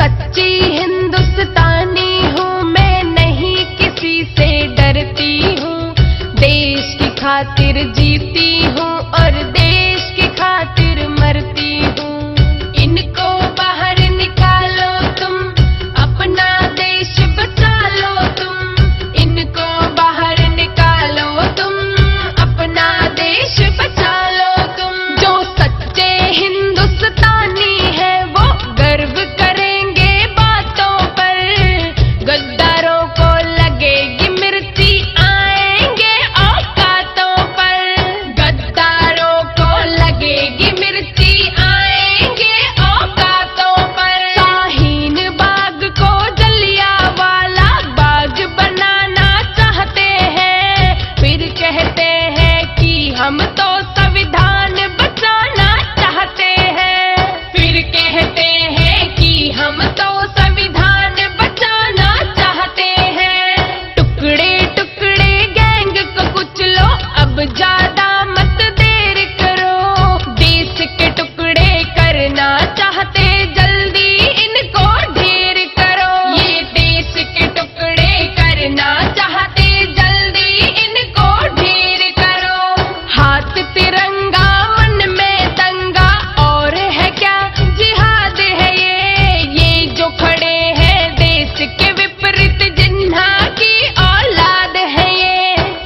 सच्ची हिंदुस्तानी हूँ मैं, नहीं किसी से डरती हूँ। देश की खातिर जीती हूँ और देश की खातिर मरती हूँ। इनको बाहर निकालो तुम, अपना देश बचा लो तुम। इनको बाहर निकालो तुम, अपना देश बचा लो तुम। जो सच्चे हिंदुस्तानी है वो गर्व करेंगे बातों पर। गद्दारों को लगेगी मिर्ची, आएंगे औकातों पर। गद्दारों को लगेगी मिर्ची, आएंगे औकातों पर। शाहीन बाग को जलियांवाला बाग बनाना चाहते हैं, फिर कहते हैं कि हम तो संविधान बचाना चाहते हैं। फिर कहते हैं कि हम तो संविधान बचाना चाहते हैं। टुकड़े टुकड़े गैंग को कुचलो, अब ज्यादा मत देर करो। देश के टुकड़े करना चाहते, जल्दी इनको ढेर करो। ये देश के टुकड़े करना चाहते, जल्दी इनको ढेर करो। हाथ तिरंगा मन में दंगा, और है क्या जिहाद है ये जो खड़े हैं देश के विपरीत, जिन्हा की औलाद है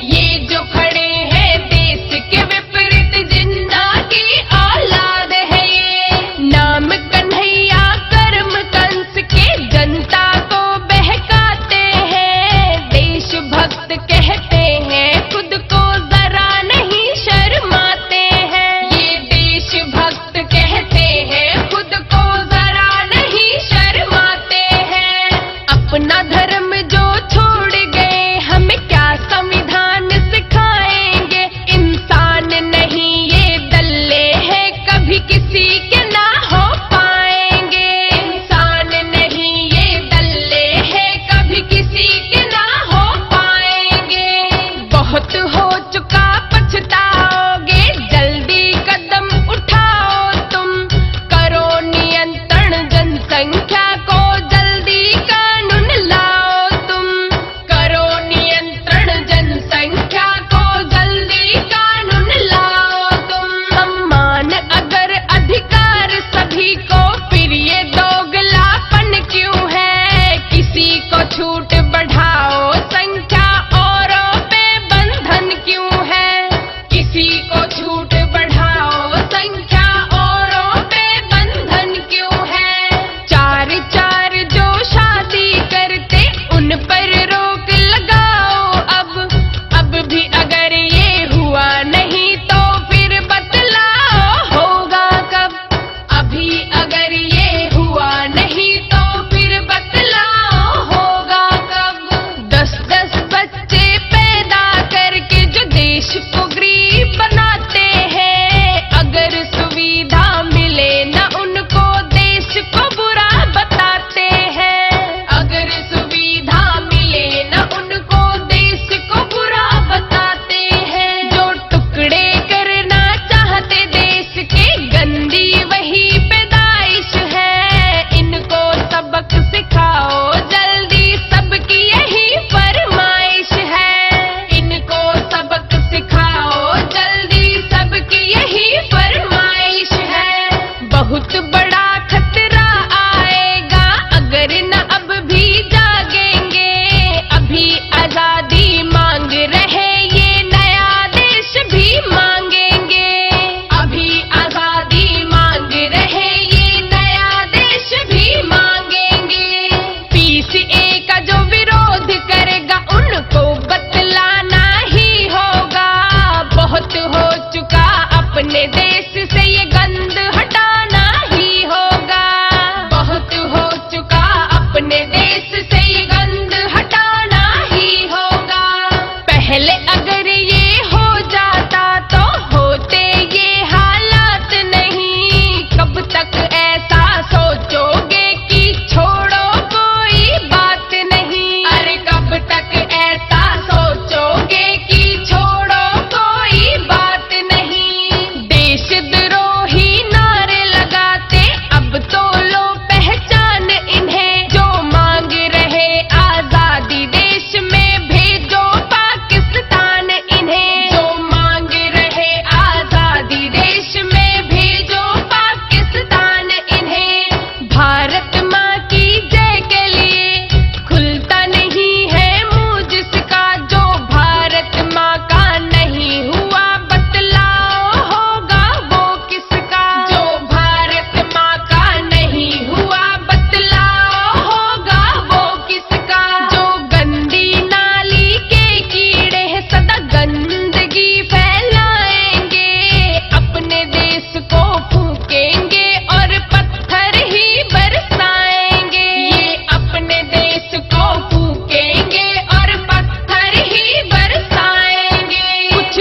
ये जो खड़े हैं देश के विपरीत, जिन्हा की औलाद है ये। नाम कन्हैया कर्म कंस के जनता को बहकाते हैं। देशभक्त कहते हैं खुद को, जरा नहीं शर्माते हैं। ये देशभक्त कहते हैं खुद को, जरा नहीं शर्माते हैं। अपना धर्म जो छोड़ गए, हमें क्या संविधान सिखाएंगे। इंसान नहीं ये दल्ले हैं, कभी किसी के ना हो पाएंगे। इंसान नहीं ये दल्ले हैं, कभी किसी के ना हो पाएंगे। बहुत हो चुका पछताओगे, जल्दी कदम उठाओ तुम। करो नियंत्रण जनसंख्या को, जल्दी कानून लाओ तुम। करो नियंत्रण जनसंख्या को, जल्दी कानून लाओ तुम। सम्मान अगर अधिकार सभी को, फिर ये दोगलापन क्यों है। किसी को छूट बढ़ाओ संख्या, औरों पे बंधन क्यों है।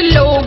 लोग